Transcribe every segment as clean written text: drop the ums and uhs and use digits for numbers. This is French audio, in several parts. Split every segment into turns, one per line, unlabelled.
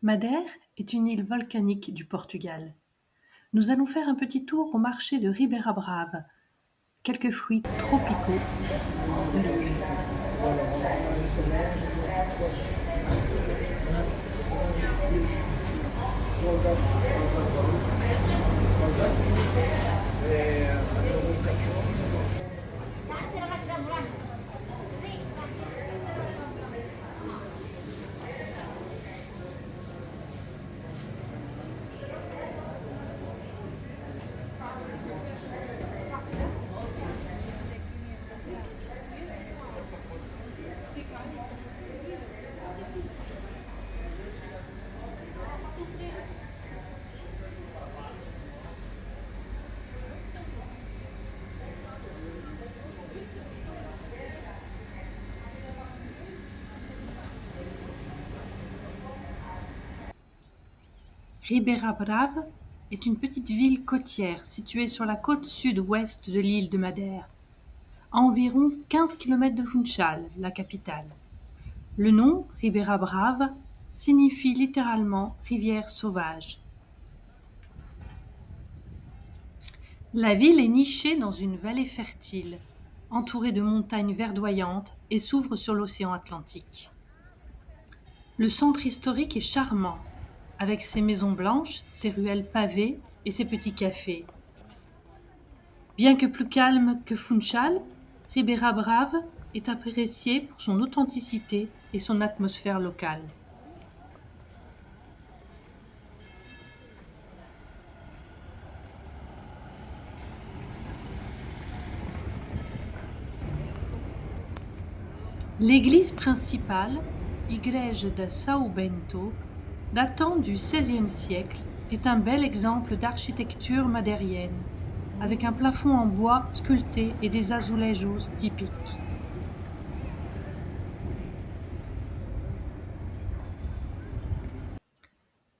Madère est une île volcanique du Portugal. Nous allons faire un petit tour au marché de Ribeira Brava, quelques fruits tropicaux de l'île. Ribeira Brava est une petite ville côtière située sur la côte sud-ouest de l'île de Madère, à environ 15 km de Funchal, la capitale. Le nom, Ribeira Brava, signifie littéralement rivière sauvage. La ville est nichée dans une vallée fertile, entourée de montagnes verdoyantes et s'ouvre sur l'océan Atlantique. Le centre historique est charmant, avec ses maisons blanches, ses ruelles pavées et ses petits cafés. Bien que plus calme que Funchal, Ribeira Brava est appréciée pour son authenticité et son atmosphère locale. L'église principale, Igreja de São Bento, datant du XVIe siècle, est un bel exemple d'architecture madérienne, avec un plafond en bois sculpté et des azulejos typiques.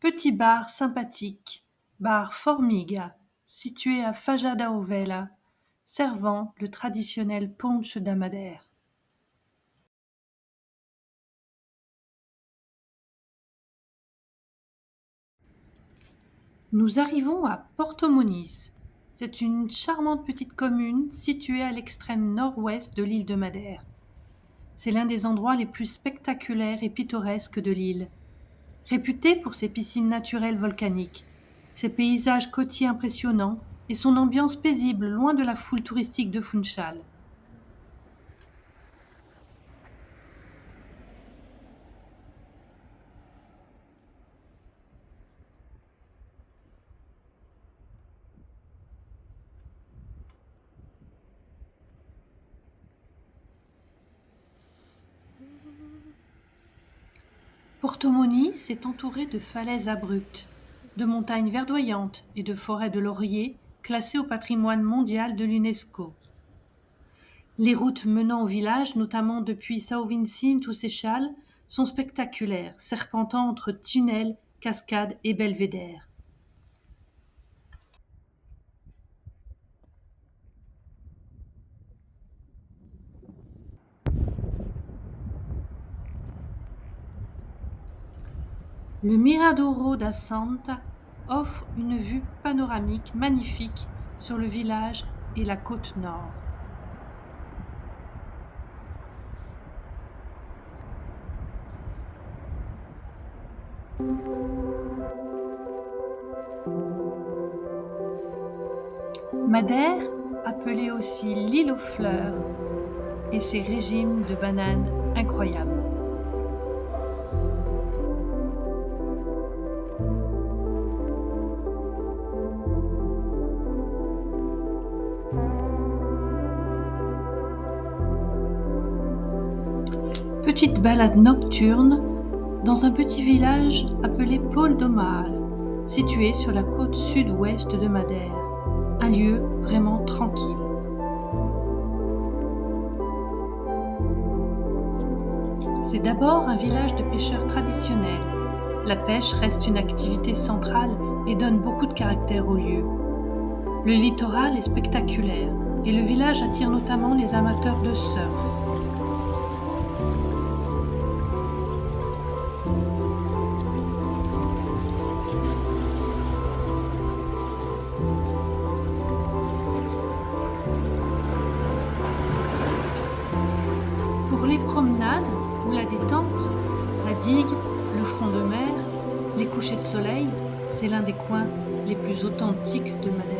Petit bar sympathique, bar Formiga, situé à Faja da Ovella, servant le traditionnel ponche da Madère. Nous arrivons à Porto Muniz. C'est une charmante petite commune située à l'extrême nord-ouest de l'île de Madère. C'est l'un des endroits les plus spectaculaires et pittoresques de l'île, réputé pour ses piscines naturelles volcaniques, ses paysages côtiers impressionnants et son ambiance paisible loin de la foule touristique de Funchal. Porto Muniz est entouré de falaises abruptes, de montagnes verdoyantes et de forêts de lauriers classées au patrimoine mondial de l'UNESCO. Les routes menant au village, notamment depuis São Vicente ou Seixal, sont spectaculaires, serpentant entre tunnels, cascades et belvédères. Le Miradouro da Santa offre une vue panoramique magnifique sur le village et la côte nord. Madère, appelée aussi l'île aux fleurs, et ses régimes de bananes incroyables. Petite balade nocturne dans un petit village appelé Paul do Mar, situé sur la côte sud-ouest de Madère, un lieu vraiment tranquille. C'est d'abord un village de pêcheurs traditionnels. La pêche reste une activité centrale et donne beaucoup de caractère au lieu. Le littoral est spectaculaire et le village attire notamment les amateurs de surf. Pour les promenades ou la détente, la digue, le front de mer, les couchers de soleil, c'est l'un des coins les plus authentiques de Madère.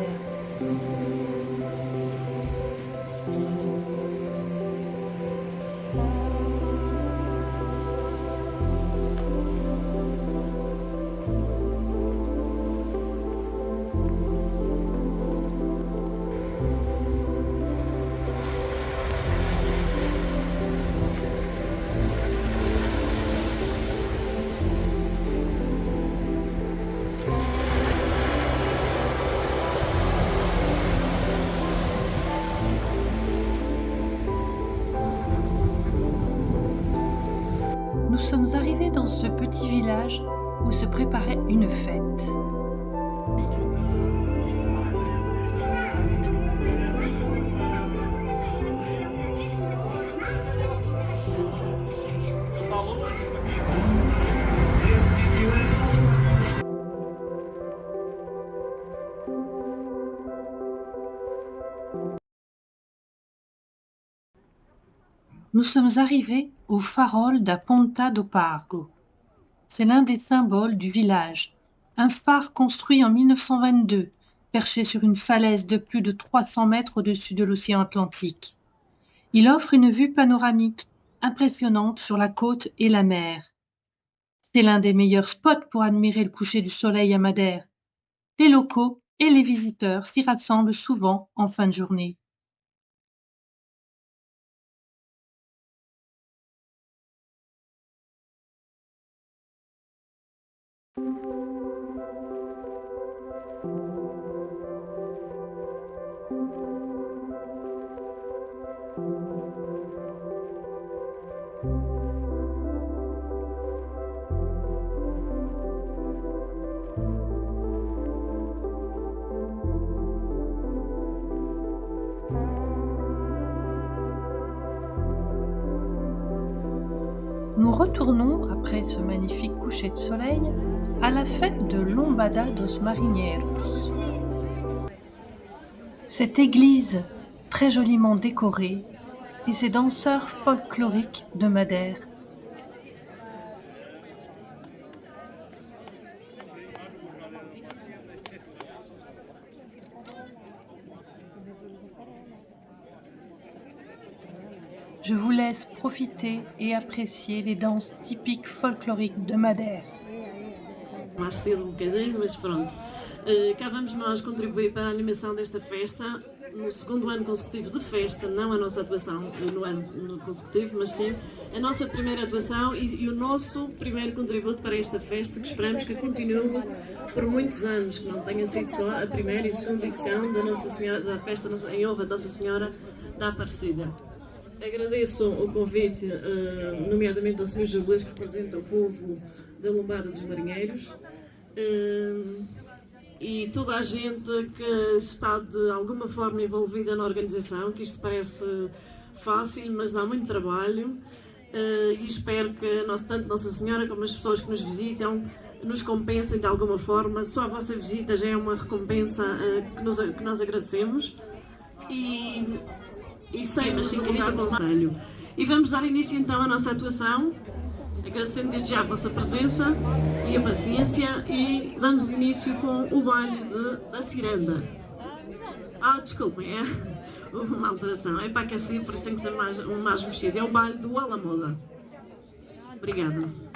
Nous sommes arrivés dans ce petit village où se préparait une fête. Nous sommes arrivés au Farol da Ponta do Pargo. C'est l'un des symboles du village, un phare construit en 1922, perché sur une falaise de plus de 300 mètres au-dessus de l'océan Atlantique. Il offre une vue panoramique impressionnante sur la côte et la mer. C'est l'un des meilleurs spots pour admirer le coucher du soleil à Madère. Les locaux et les visiteurs s'y rassemblent souvent en fin de journée. Nous retournons, après ce magnifique coucher de soleil, à la fête de Lombada dos Marinheiros. Cette église, très joliment décorée, et ses danseurs folkloriques de Madère. Je vous laisse profiter et apprécier les danses typiques folkloriques de Madère.
Mais pronto. Cá vamos nós contribuir para a animação desta festa, no segundo ano consecutivo de festa, não a nossa atuação no ano consecutivo, mas sim a nossa primeira atuação e o nosso primeiro contributo para esta festa, que esperamos que continue por muitos anos, que não tenha sido só a primeira e segunda edição da Nossa Senhora, da festa em honra da Nossa Senhora da Aparecida. Agradeço o convite, nomeadamente ao Sr. Jubileu, que representa o povo da Lombada dos Marinheiros, e toda a gente que está de alguma forma envolvida na organização, que isto parece fácil, mas dá muito trabalho, e espero que tanto Nossa Senhora como as pessoas que nos visitam nos compensem de alguma forma. Só a vossa visita já é uma recompensa que nós agradecemos, e sem mais querido conselho. E vamos dar início então à nossa atuação, agradecendo desde já a vossa presença e a paciência, e damos início com o baile da ciranda. Desculpem, é uma alteração, é para aquecer, por isso tem que ser mais mexido. É o baile do Alamoda. Obrigada.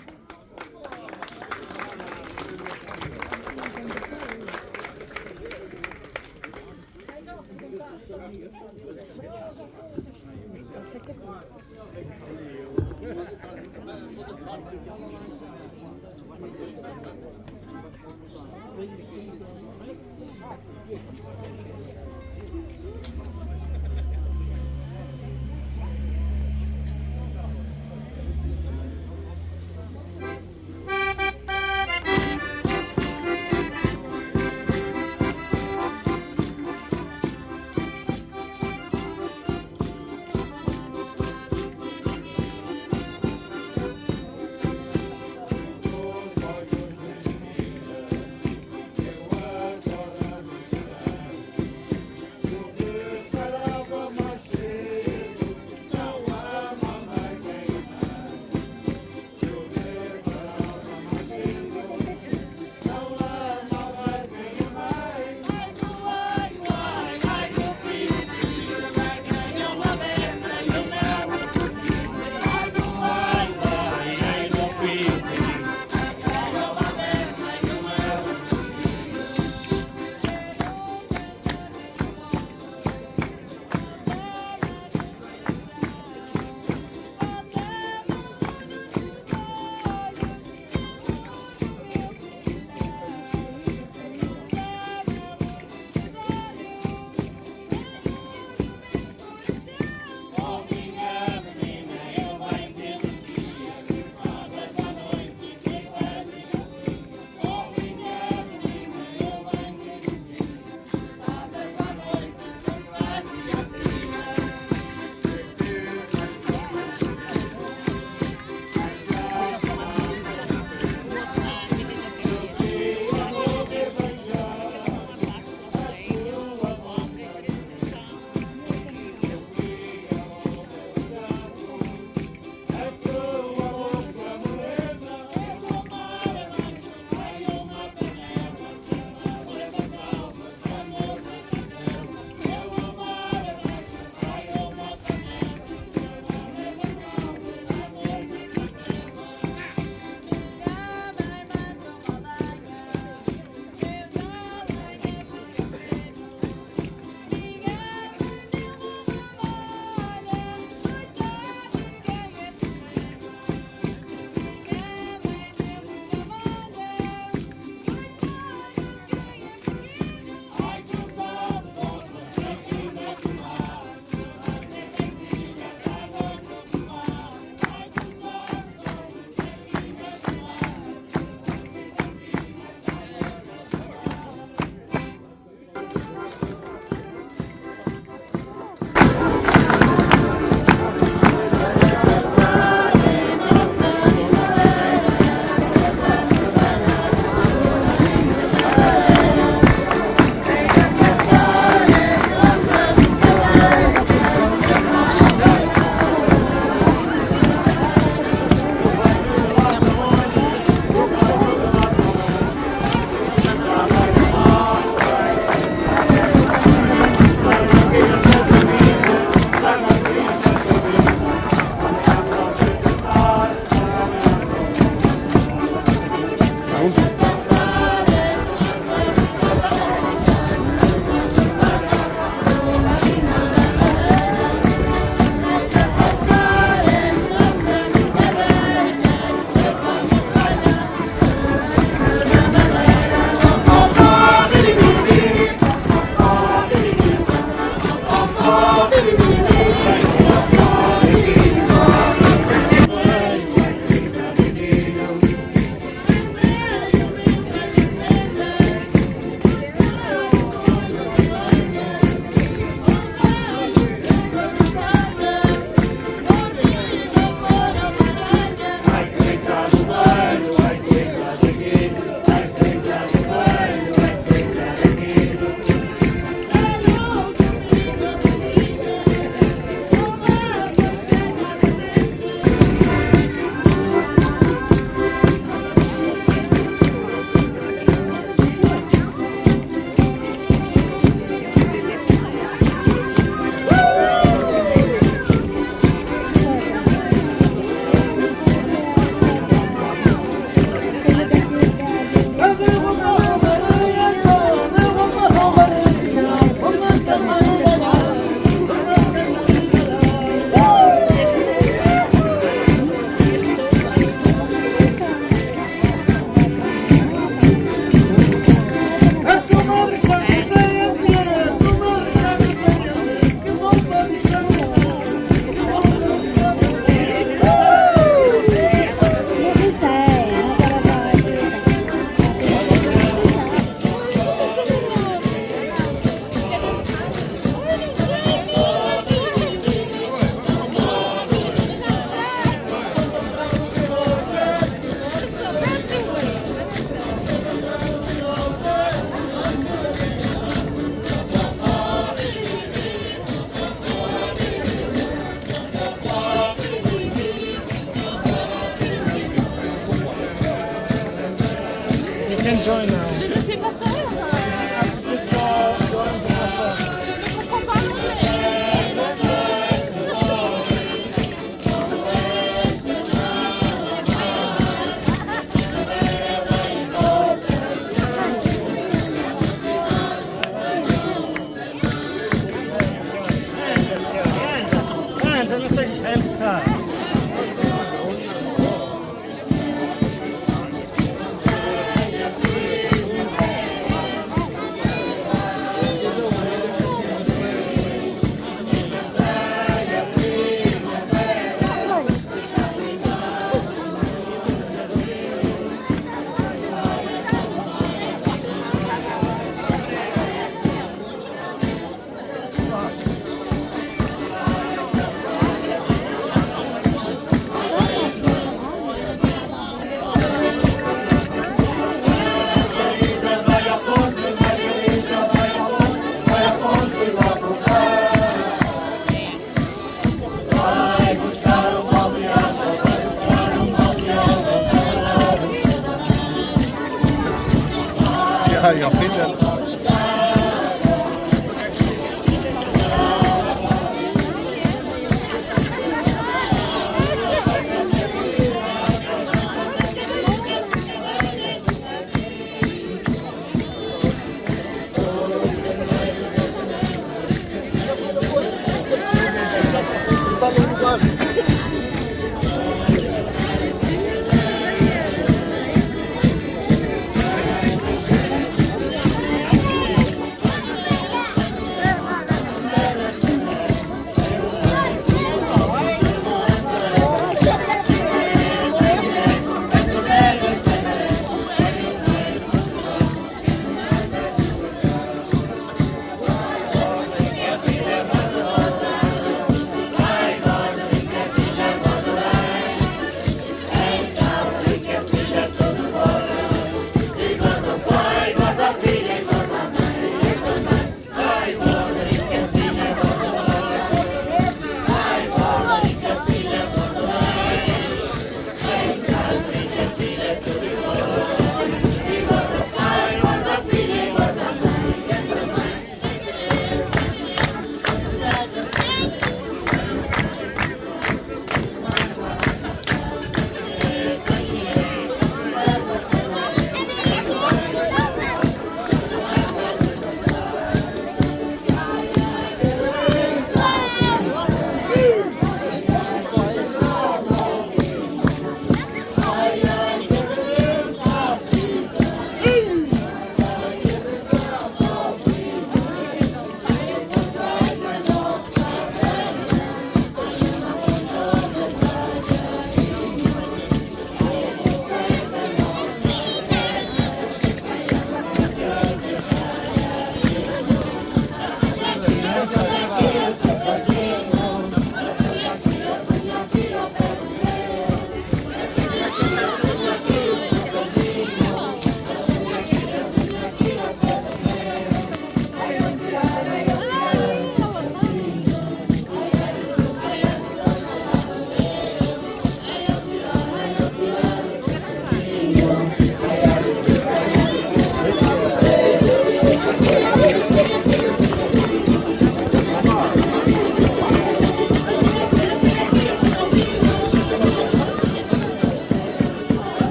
Caio Filha.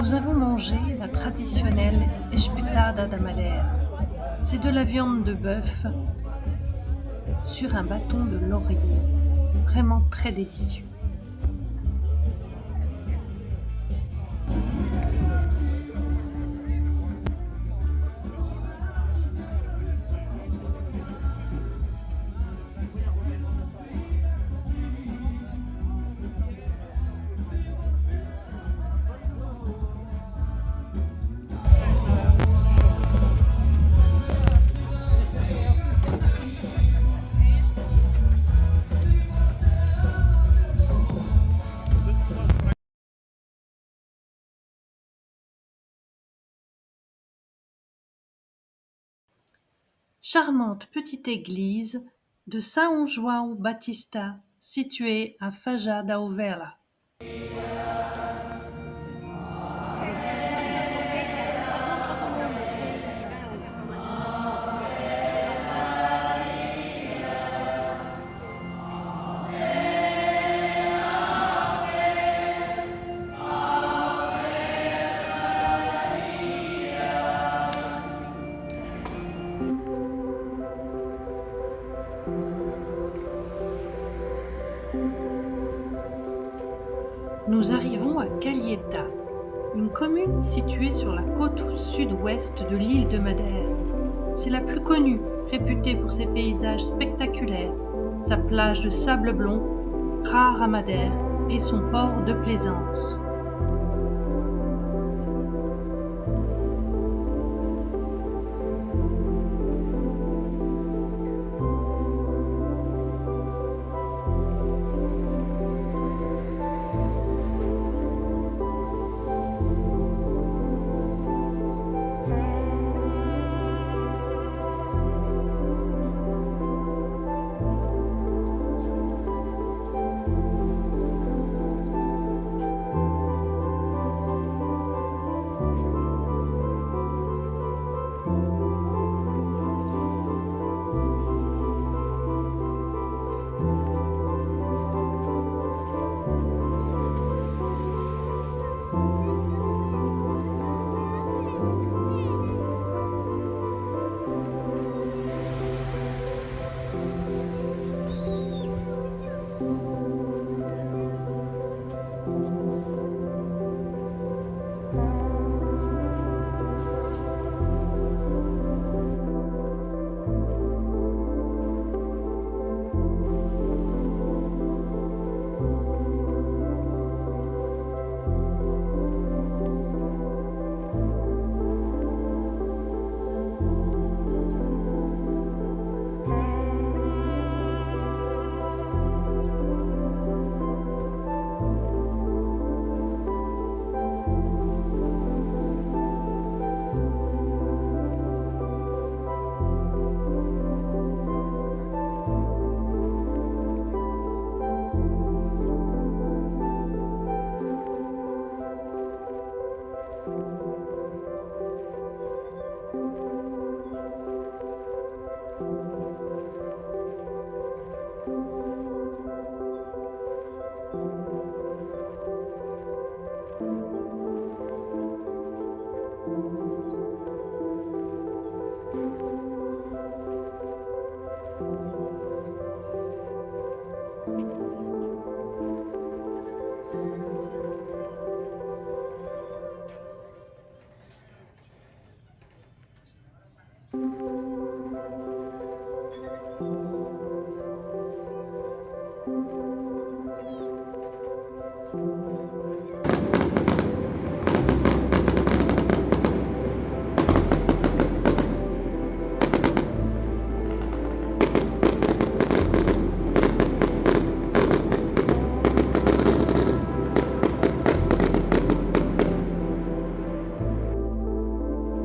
Nous avons mangé la traditionnelle espetada da Madère. C'est de la viande de bœuf sur un bâton de laurier. Vraiment très délicieux. Charmante petite église de São João Batista située à Faja da Ovella. Nous arrivons à Calheta, une commune située sur la côte sud-ouest de l'île de Madère. C'est la plus connue, réputée pour ses paysages spectaculaires, sa plage de sable blond, rare à Madère, et son port de plaisance.